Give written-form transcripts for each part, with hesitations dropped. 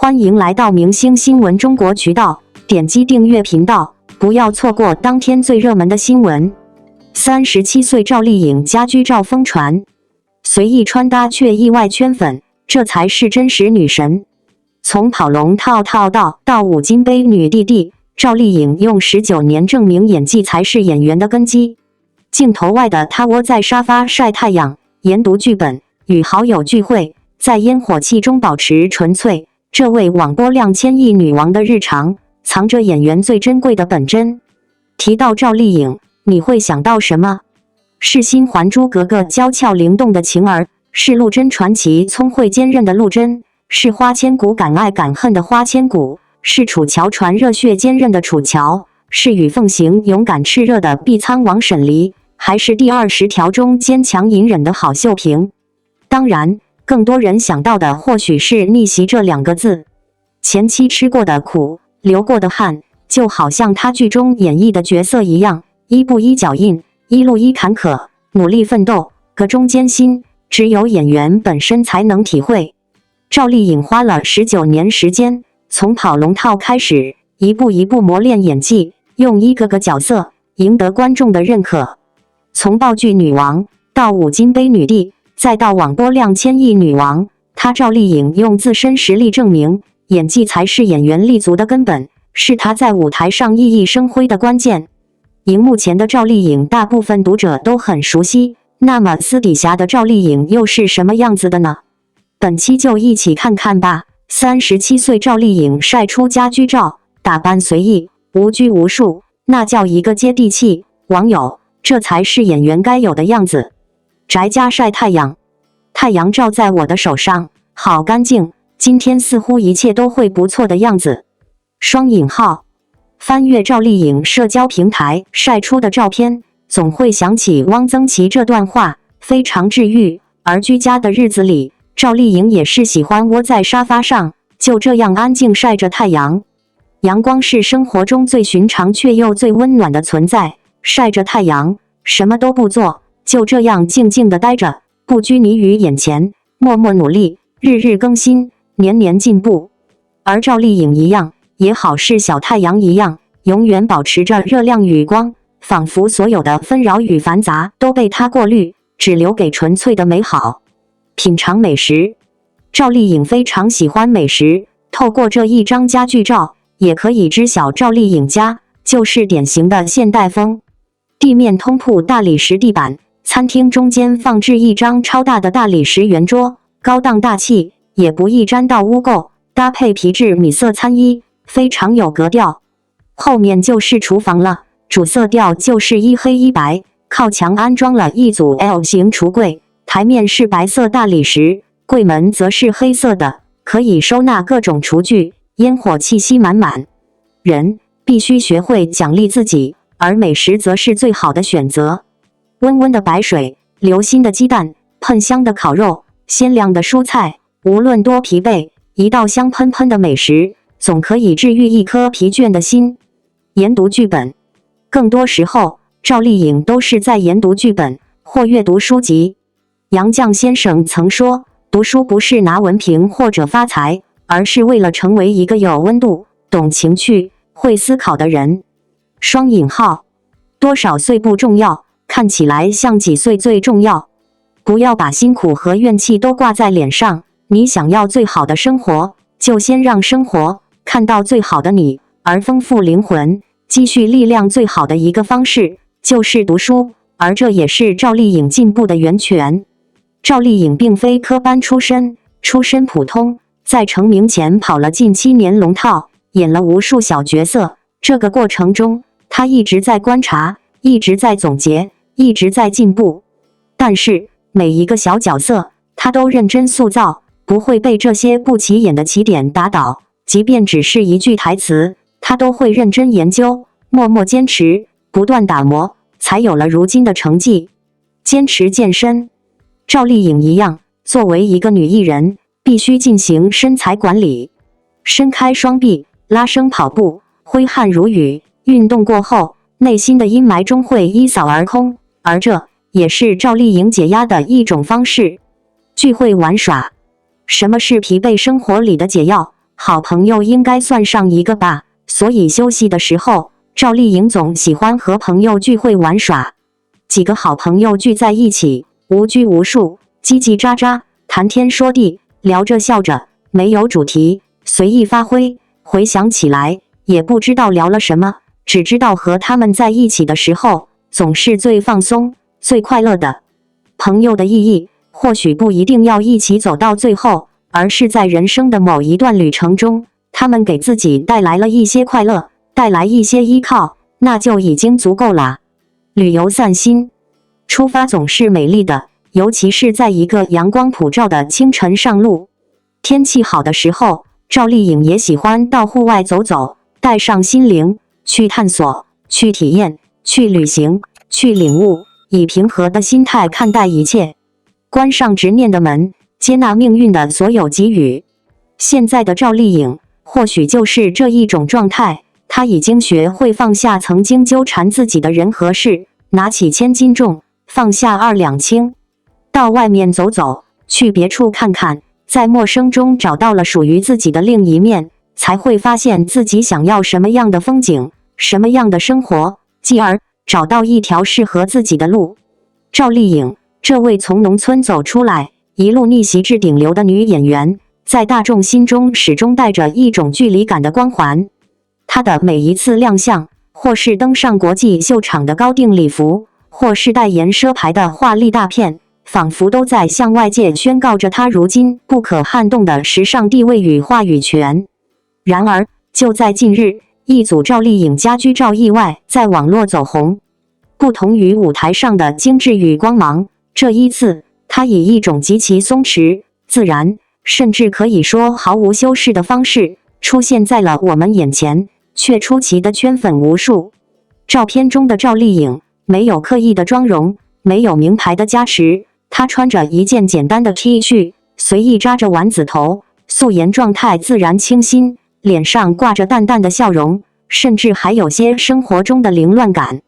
欢迎来到明星新闻中国渠道，点击订阅频道，不要错过当天最热门的新闻。37岁赵丽颖家居照疯传，随意穿搭却意外圈粉，这才是真实女神。从跑龙套到五金杯女弟弟，赵丽颖用19年证明演技才是演员的根基。镜头外的她窝在沙发晒太阳，研读剧本，与好友聚会，在烟火气中保持纯粹。这位网播量千亿女王的日常，藏着演员最珍贵的本真。提到赵丽颖，你会想到什么？是新《还珠格格》娇俏灵动的晴儿，是陆贞传奇聪慧坚韧的陆贞，是花千骨敢爱敢恨的花千骨，是楚乔传热血坚韧的楚乔，是与奉行勇敢炽热的碧苍王沈黎，还是第20条中坚强隐忍的郝秀萍？当然，更多人想到的或许是逆袭这2个字。前期吃过的苦，流过的汗，就好像他剧中演绎的角色一样，一步一脚印，一路一坎坷，努力奋斗，个中艰辛，只有演员本身才能体会。赵丽颖花了19年时间，从跑龙套开始，一步一步磨练演技，用一个个角色赢得观众的认可。从爆剧女王到五金杯女帝，再到网播量千亿女王，她赵丽颖用自身实力证明，演技才是演员立足的根本，是她在舞台上熠熠生辉的关键。荧幕前的赵丽颖，大部分读者都很熟悉，那么私底下的赵丽颖又是什么样子的呢？本期就一起看看吧。37岁赵丽颖晒出家居照，打扮随意，无拘无束，那叫一个接地气。网友，这才是演员该有的样子。宅家晒太阳，太阳照在我的手上，好干净，今天似乎一切都会不错的样子。双引号，翻阅赵丽颖社交平台晒出的照片，总会想起汪曾祺这段话，非常治愈。而居家的日子里，赵丽颖也是喜欢窝在沙发上，就这样安静晒着太阳。阳光是生活中最寻常却又最温暖的存在，晒着太阳，什么都不做，就这样静静地待着，不拘泥于眼前，默默努力，日日更新，年年进步。而赵丽颖一样，也好是小太阳一样，永远保持着热量与光，仿佛所有的纷扰与繁杂都被她过滤，只留给纯粹的美好。品尝美食，赵丽颖非常喜欢美食，透过这一张家具照，也可以知晓赵丽颖家就是典型的现代风。地面通铺大理石地板，餐厅中间放置一张超大的大理石圆桌，高档大气，也不易沾到污垢，搭配皮质米色餐衣，非常有格调。后面就是厨房了，主色调就是一黑一白，靠墙安装了一组 L 型橱柜，台面是白色大理石，柜门则是黑色的，可以收纳各种厨具，烟火气息满满。人必须学会奖励自己，而美食则是最好的选择。温温的白水，流心的鸡蛋，喷香的烤肉，鲜亮的蔬菜，无论多疲惫，一道香喷喷的美食，总可以治愈一颗疲倦的心。研读剧本，更多时候，赵丽颖都是在研读剧本或阅读书籍。杨绛先生曾说，读书不是拿文凭或者发财，而是为了成为一个有温度、懂情趣、会思考的人。双引号，多少岁不重要，看起来像几岁最重要。不要把辛苦和怨气都挂在脸上，你想要最好的生活，就先让生活看到最好的你，而丰富灵魂、积蓄力量最好的一个方式，就是读书，而这也是赵丽颖进步的源泉。赵丽颖并非科班出身，出身普通，在成名前跑了近7年龙套，演了无数小角色，这个过程中，她一直在观察，一直在总结，一直在进步。但是每一个小角色，她都认真塑造，不会被这些不起眼的起点打倒，即便只是一句台词，她都会认真研究，默默坚持，不断打磨，才有了如今的成绩。坚持健身，赵丽颖一样，作为一个女艺人，必须进行身材管理。伸开双臂，拉伸跑步，挥汗如雨，运动过后，内心的阴霾终会一扫而空，而这也是赵丽颖解压的一种方式。聚会玩耍，什么是疲惫生活里的解药？好朋友应该算上一个吧，所以休息的时候，赵丽颖总喜欢和朋友聚会玩耍。几个好朋友聚在一起，无拘无束，叽叽喳喳，谈天说地，聊着笑着，没有主题，随意发挥。回想起来，也不知道聊了什么，只知道和他们在一起的时候，总是最放松、最快乐的。朋友的意义，或许不一定要一起走到最后，而是在人生的某一段旅程中，他们给自己带来了一些快乐，带来一些依靠，那就已经足够啦。旅游散心，出发总是美丽的，尤其是在一个阳光普照的清晨上路。天气好的时候，赵丽颖也喜欢到户外走走，带上心灵，去探索，去体验，去旅行，去领悟，以平和的心态看待一切，关上执念的门，接纳命运的所有给予。现在的赵丽颖或许就是这一种状态，她已经学会放下曾经纠缠自己的人和事，拿起千斤重，放下2两轻，到外面走走，去别处看看，在陌生中找到了属于自己的另一面，才会发现自己想要什么样的风景，什么样的生活，继而找到一条适合自己的路。赵丽颖，这位从农村走出来，一路逆袭至顶流的女演员，在大众心中始终带着一种距离感的光环。她的每一次亮相，或是登上国际秀场的高定礼服，或是代言奢牌的华丽大片，仿佛都在向外界宣告着她如今不可撼动的时尚地位与话语权。然而，就在近日，一组赵丽颖家居照意外在网络走红。不同于舞台上的精致与光芒，这一次，她以一种极其松弛、自然，甚至可以说毫无修饰的方式，出现在了我们眼前，却出奇的圈粉无数。照片中的赵丽颖，没有刻意的妆容，没有名牌的加持，她穿着一件简单的 T 恤，随意扎着丸子头，素颜状态自然清新，脸上挂着淡淡的笑容，甚至还有些生活中的凌乱感。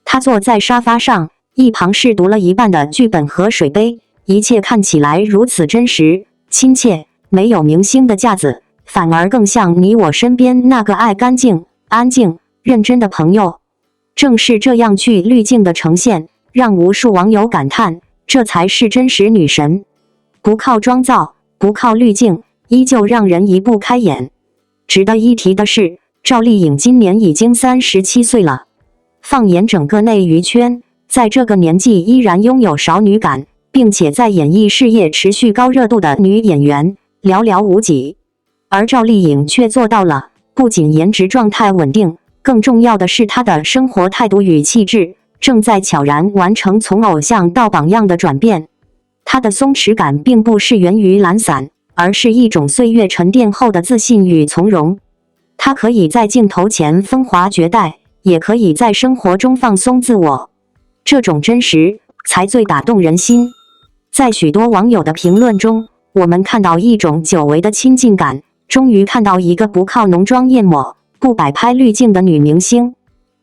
她坐在沙发上，一旁是读了一半的剧本和水杯，一切看起来如此真实、亲切，没有明星的架子，反而更像你我身边那个爱干净、安静、认真的朋友。正是这样去滤镜的呈现，让无数网友感叹，这才是真实女神。不靠妆造，不靠滤镜，依旧让人移不开眼。值得一提的是，赵丽颖今年已经37岁了。放眼整个内娱圈，在这个年纪依然拥有少女感，并且在演艺事业持续高热度的女演员寥寥无几。而赵丽颖却做到了，不仅颜值状态稳定，更重要的是她的生活态度与气质正在悄然完成从偶像到榜样的转变。她的松弛感并不是源于懒散，而是一种岁月沉淀后的自信与从容。她可以在镜头前风华绝代，也可以在生活中放松自我，这种真实才最打动人心。在许多网友的评论中，我们看到一种久违的亲近感，终于看到一个不靠浓妆艳抹、不摆拍滤镜的女明星。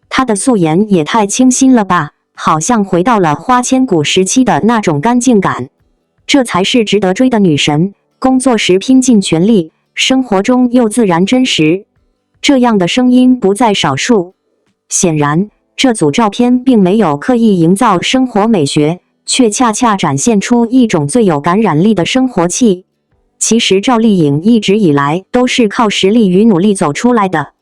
她的素颜也太清新了吧，好像回到了花千骨时期的那种干净感。这才是值得追的女神，工作时拼尽全力，生活中又自然真实。这样的声音不在少数。显然，这组照片并没有刻意营造生活美学，却恰恰展现出一种最有感染力的生活气。其实赵丽颖一直以来都是靠实力与努力走出来的。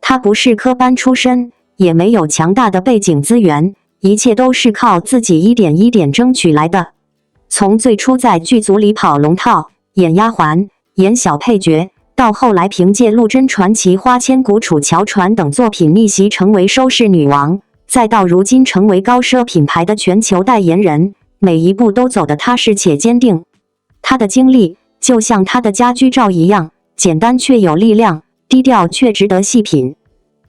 她不是科班出身，也没有强大的背景资源，一切都是靠自己一点一点争取来的。从最初在剧组里跑龙套、演丫鬟、演小配角，到后来凭借《陆贞传奇》《花千骨》《楚乔传》等作品逆袭成为收视女王，再到如今成为高奢品牌的全球代言人，每一步都走得踏实且坚定。她的经历就像她的家居照一样，简单却有力量，低调却值得细品。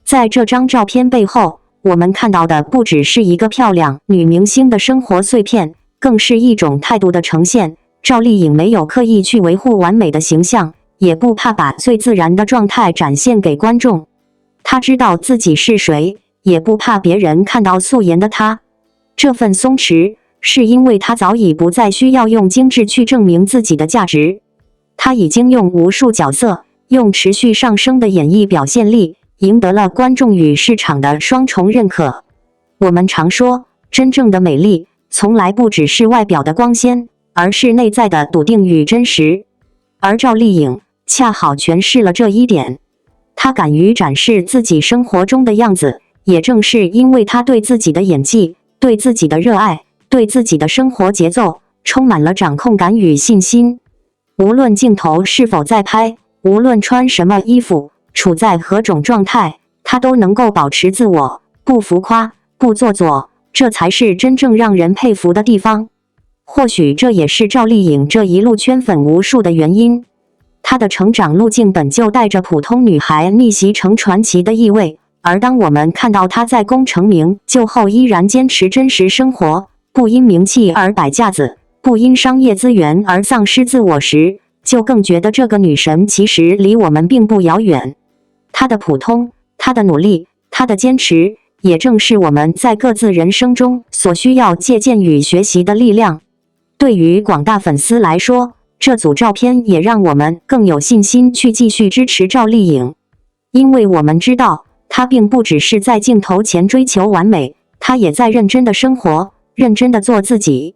在这张照片背后，我们看到的不只是一个漂亮女明星的生活碎片，更是一种态度的呈现。赵丽颖没有刻意去维护完美的形象，也不怕把最自然的状态展现给观众。她知道自己是谁，也不怕别人看到素颜的她。这份松弛，是因为她早已不再需要用精致去证明自己的价值。她已经用无数角色，用持续上升的演绎表现力，赢得了观众与市场的双重认可。我们常说，真正的美丽，从来不只是外表的光鲜，而是内在的笃定与真实。而赵丽颖恰好诠释了这一点。她敢于展示自己生活中的样子，也正是因为她对自己的演技、对自己的热爱、对自己的生活节奏，充满了掌控感与信心。无论镜头是否在拍，无论穿什么衣服，处在何种状态，她都能够保持自我，不浮夸，不做作，这才是真正让人佩服的地方。或许这也是赵丽颖这一路圈粉无数的原因。她的成长路径本就带着普通女孩逆袭成传奇的意味，而当我们看到她在功成名就后依然坚持真实生活，不因名气而摆架子，不因商业资源而丧失自我时，就更觉得这个女神其实离我们并不遥远。她的普通，她的努力，她的坚持，也正是我们在各自人生中所需要借鉴与学习的力量。对于广大粉丝来说，这组照片也让我们更有信心去继续支持赵丽颖，因为我们知道，她并不只是在镜头前追求完美，她也在认真的生活，认真的做自己，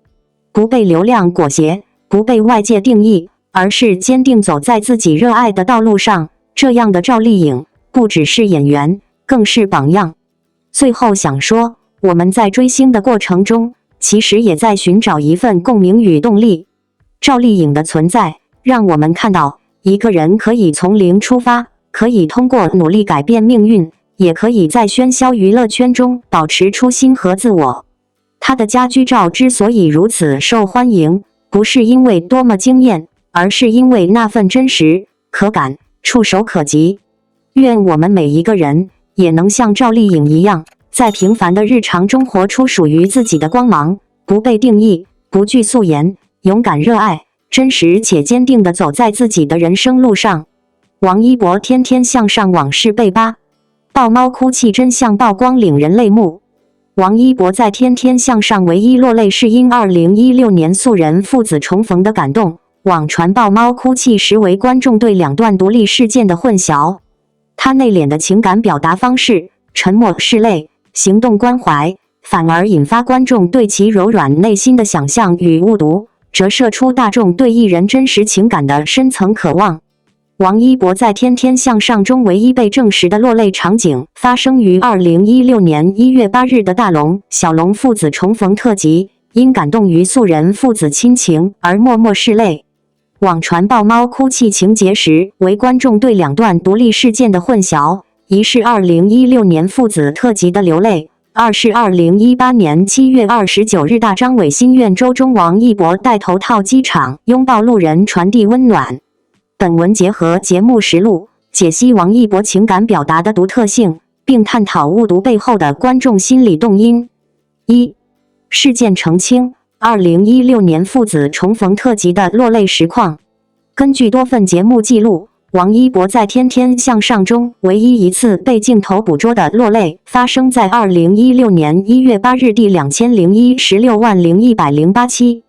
不被流量裹挟，不被外界定义，而是坚定走在自己热爱的道路上。这样的赵丽颖，不只是演员，更是榜样。最后想说，我们在追星的过程中，其实也在寻找一份共鸣与动力。赵丽颖的存在，让我们看到一个人可以从零出发，可以通过努力改变命运，也可以在喧嚣娱乐圈中保持初心和自我。她的家居照之所以如此受欢迎，不是因为多么惊艳，而是因为那份真实、可感、触手可及。愿我们每一个人也能像赵丽颖一样，在平凡的日常中活出属于自己的光芒，不被定义，不惧素颜，勇敢热爱，真实且坚定地走在自己的人生路上。王一博天天向上往事被扒，豹猫哭泣真相曝光领人泪目。王一博在天天向上唯一落泪是因2016年素人父子重逢的感动，网传豹猫哭泣实为观众对两段独立事件的混淆。他内敛的情感表达方式，沉默是泪，行动关怀，反而引发观众对其柔软内心的想象与误读，折射出大众对艺人真实情感的深层渴望。王一博在《天天向上》中唯一被证实的落泪场景，发生于2016年1月8日的大龙、小龙父子重逢特辑，因感动于素人父子亲情而默默拭泪。网传豹猫哭泣情节时，为观众对两段独立事件的混淆，一是2016年父子特辑的流泪，二是2018年7月29日大张伟心愿周中王一博戴头套机场拥抱路人传递温暖。本文结合节目实录，解析王一博情感表达的独特性，并探讨误读背后的观众心理动因。一、事件澄清2016年父子重逢特辑的落泪实况。根据多份节目记录，王一博在《天天向上》中唯一一次被镜头捕捉的落泪，发生在2016年1月8日第2011160108期。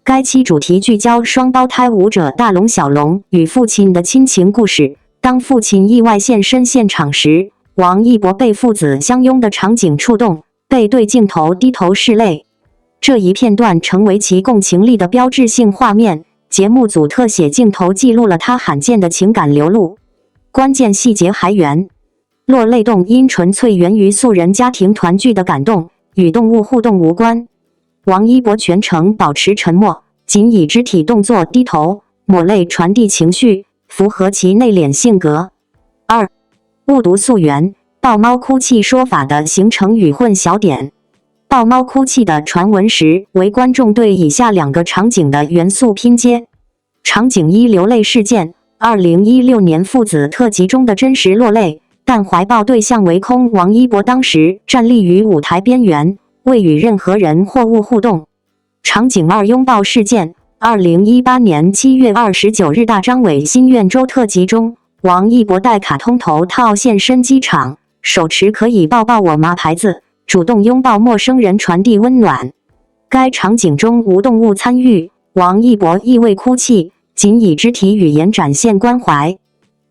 该期主题聚焦双胞胎舞者大龙、小龙与父亲的亲情故事。当父亲意外现身现场时，王一博被父子相拥的场景触动，背对镜头低头拭泪。这一片段成为其共情力的标志性画面。节目组特写镜头记录了他罕见的情感流露。关键细节还原，落泪动因纯粹源于素人家庭团聚的感动，与动物互动无关。王一博全程保持沉默，仅以肢体动作低头抹泪传递情绪，符合其内敛性格。二、误读溯源，豹猫哭泣说法的形成与混淆点。豹猫哭泣的传闻时，为观众对以下两个场景的元素拼接。场景一：流泪事件，2016年父子特辑中的真实落泪，但怀抱对象为空。王一博当时站立于舞台边缘，未与任何人或物互动。场景二：拥抱事件，2018年7月29日大张伟心愿周特辑中，王一博戴卡通头套现身机场，手持可以抱抱我吗牌子，主动拥抱陌生人传递温暖。该场景中无动物参与，王一博亦未哭泣，仅以肢体语言展现关怀。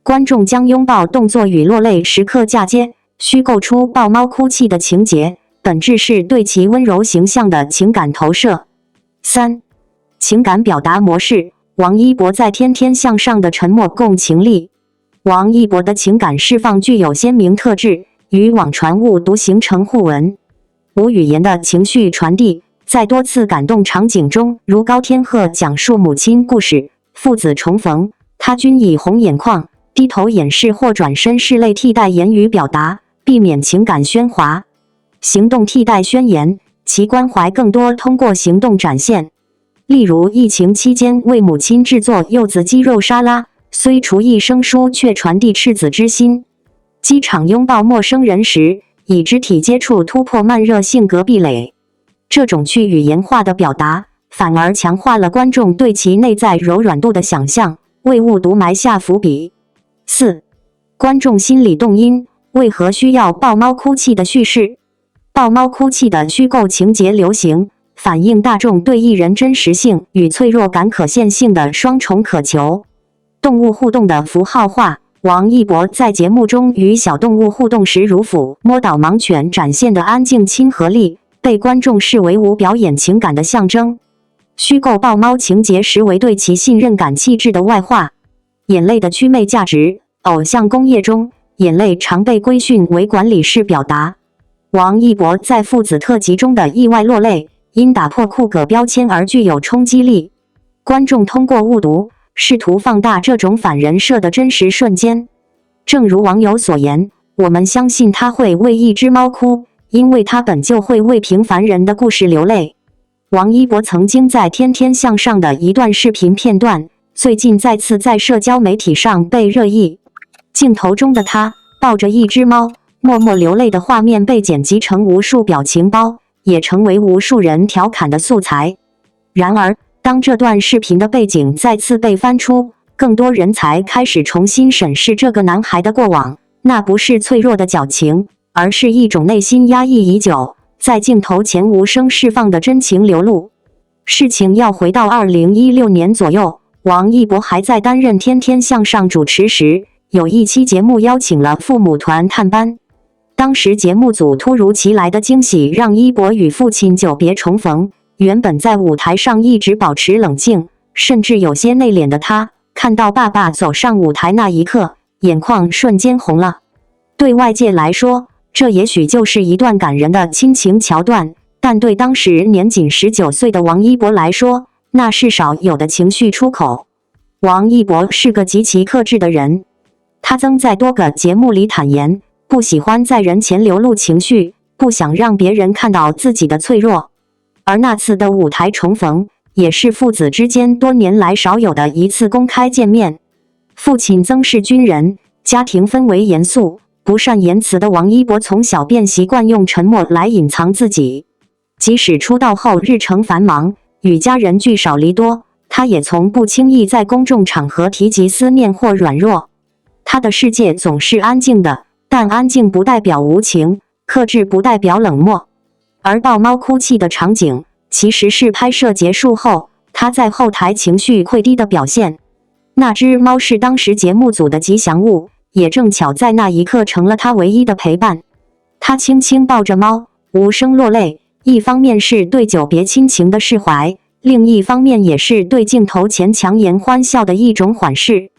观众将拥抱动作与落泪时刻嫁接，虚构出豹猫哭泣的情节，本质是对其温柔形象的情感投射。3、情感表达模式。王一博在《天天向上》的沉默共情力。王一博的情感释放具有鲜明特质，与网传误读形成互文。无语言的情绪传递，在多次感动场景中，如高天鹤讲述母亲故事、父子重逢，他均以红眼眶、低头掩饰或转身拭泪替代言语表达，避免情感喧哗。行动替代宣言，其关怀更多通过行动展现。例如疫情期间为母亲制作柚子鸡肉沙拉，虽厨艺生疏，却传递赤子之心。机场拥抱陌生人时，以肢体接触突破慢热性格壁垒。这种去语言化的表达，反而强化了观众对其内在柔软度的想象，为误读埋下伏笔。4、观众心理动因。为何需要豹猫哭泣的叙事？豹猫哭泣的虚构情节流行，反映大众对艺人真实性与脆弱感可现性的双重渴求。动物互动的符号化。王一博在节目中与小动物互动时，如抚摸导盲犬展现的安静亲和力，被观众视为无表演情感的象征。虚构豹猫情节实为对其信任感气质的外化。眼泪的祛魅价值。偶像工业中，眼泪常被规训为管理式表达。王一博在父子特辑中的意外落泪，因打破酷狗标签而具有冲击力。观众通过误读，试图放大这种反人设的真实瞬间。正如网友所言，我们相信他会为一只猫哭，因为他本就会为平凡人的故事流泪。王一博曾经在《天天向上》的一段视频片段，最近再次在社交媒体上被热议。镜头中的他抱着一只猫，默默流泪的画面被剪辑成无数表情包，也成为无数人调侃的素材。然而，当这段视频的背景再次被翻出，更多人才开始重新审视这个男孩的过往。那不是脆弱的矫情，而是一种内心压抑已久，在镜头前无声释放的真情流露。事情要回到2016年左右，王一博还在担任《天天向上》主持时，有一期节目邀请了父母团探班。当时节目组突如其来的惊喜让一博与父亲久别重逢。原本在舞台上一直保持冷静，甚至有些内敛的他，看到爸爸走上舞台那一刻，眼眶瞬间红了。对外界来说，这也许就是一段感人的亲情桥段，但对当时年仅19岁的王一博来说，那是少有的情绪出口。王一博是个极其克制的人，他曾在多个节目里坦言，不喜欢在人前流露情绪，不想让别人看到自己的脆弱。而那次的舞台重逢，也是父子之间多年来少有的一次公开见面。父亲曾是军人，家庭氛围严肃，不善言辞的王一博从小便习惯用沉默来隐藏自己。即使出道后日程繁忙，与家人聚少离多，他也从不轻易在公众场合提及思念或软弱。他的世界总是安静的，但安静不代表无情，克制不代表冷漠。而抱猫哭泣的场景，其实是拍摄结束后，他在后台情绪溃堤的表现。那只猫是当时节目组的吉祥物，也正巧在那一刻成了他唯一的陪伴。他轻轻抱着猫，无声落泪，一方面是对久别亲情的释怀，另一方面也是对镜头前强颜欢笑的一种缓释。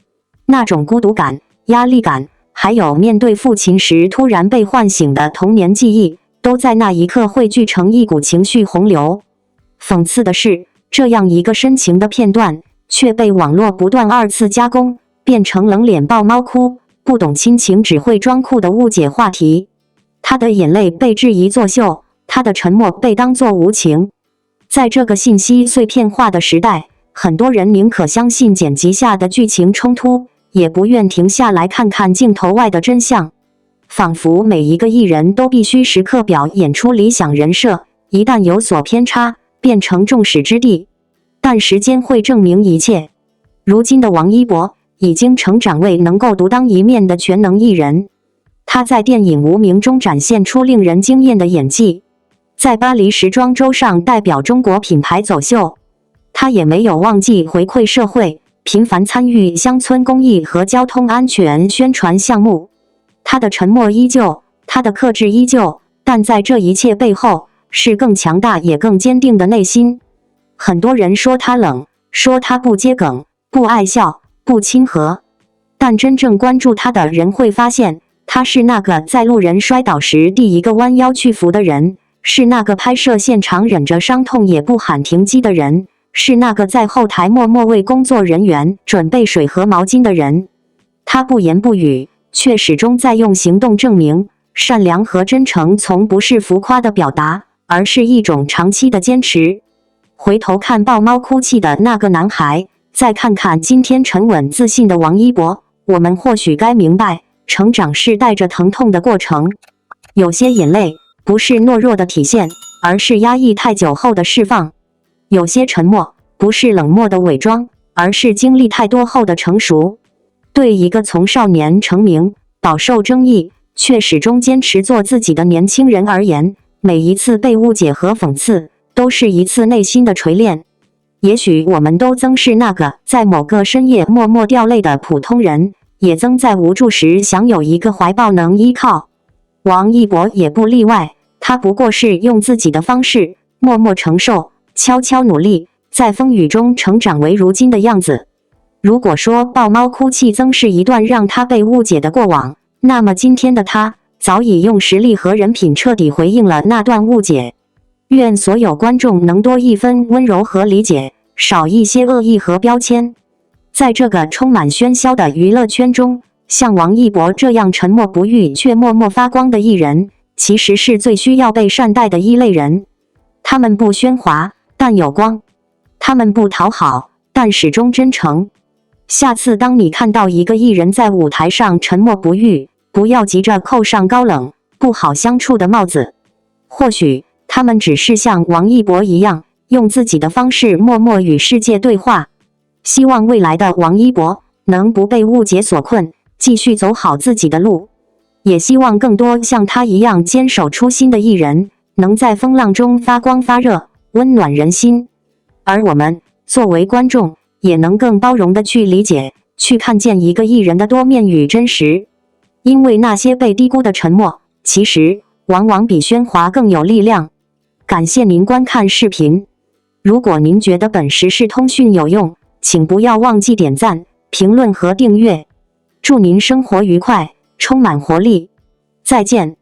那种孤独感、压力感，还有面对父亲时突然被唤醒的童年记忆，都在那一刻汇聚成一股情绪洪流。讽刺的是，这样一个深情的片段，却被网络不断二次加工，变成冷脸抱猫哭、不懂亲情只会装酷的误解话题。他的眼泪被质疑作秀，他的沉默被当作无情。在这个信息碎片化的时代，很多人宁可相信剪辑下的剧情冲突，也不愿停下来看看镜头外的真相。仿佛每一个艺人都必须时刻表演出理想人设，一旦有所偏差，变成众矢之的。但时间会证明一切。如今的王一博已经成长为能够独当一面的全能艺人。他在电影《无名》中展现出令人惊艳的演技，在巴黎时装周上代表中国品牌走秀。他也没有忘记回馈社会，频繁参与乡村公益和交通安全宣传项目。他的沉默依旧，他的克制依旧，但在这一切背后，是更强大也更坚定的内心。很多人说他冷，说他不接梗，不爱笑，不亲和，但真正关注他的人会发现，他是那个在路人摔倒时第一个弯腰去扶的人，是那个拍摄现场忍着伤痛也不喊停机的人，是那个在后台默默为工作人员准备水和毛巾的人。他不言不语，却始终在用行动证明，善良和真诚从不是浮夸的表达，而是一种长期的坚持。回头看抱猫哭泣的那个男孩，再看看今天沉稳自信的王一博，我们或许该明白，成长是带着疼痛的过程。有些眼泪不是懦弱的体现，而是压抑太久后的释放；有些沉默不是冷漠的伪装，而是经历太多后的成熟。对一个从少年成名、饱受争议，却始终坚持做自己的年轻人而言，每一次被误解和讽刺，都是一次内心的锤炼。也许我们都曾是那个在某个深夜默默掉泪的普通人，也曾在无助时想有一个怀抱能依靠。王一博也不例外，他不过是用自己的方式，默默承受，悄悄努力，在风雨中成长为如今的样子。如果说抱猫哭泣曾是一段让他被误解的过往，那么今天的他早已用实力和人品彻底回应了那段误解。愿所有观众能多一分温柔和理解，少一些恶意和标签。在这个充满喧嚣的娱乐圈中，像王一博这样沉默不语却默默发光的艺人，其实是最需要被善待的一类人。他们不喧哗，但有光；他们不讨好，但始终真诚。下次当你看到一个艺人在舞台上沉默不语，不要急着扣上高冷、不好相处的帽子。或许他们只是像王一博一样，用自己的方式默默与世界对话。希望未来的王一博能不被误解所困，继续走好自己的路。也希望更多像他一样坚守初心的艺人，能在风浪中发光发热，温暖人心。而我们作为观众，也能更包容地去理解，去看见一个艺人的多面与真实。因为那些被低估的沉默，其实往往比喧哗更有力量。感谢您观看视频。如果您觉得本时事通讯有用，请不要忘记点赞、评论和订阅。祝您生活愉快，充满活力。再见。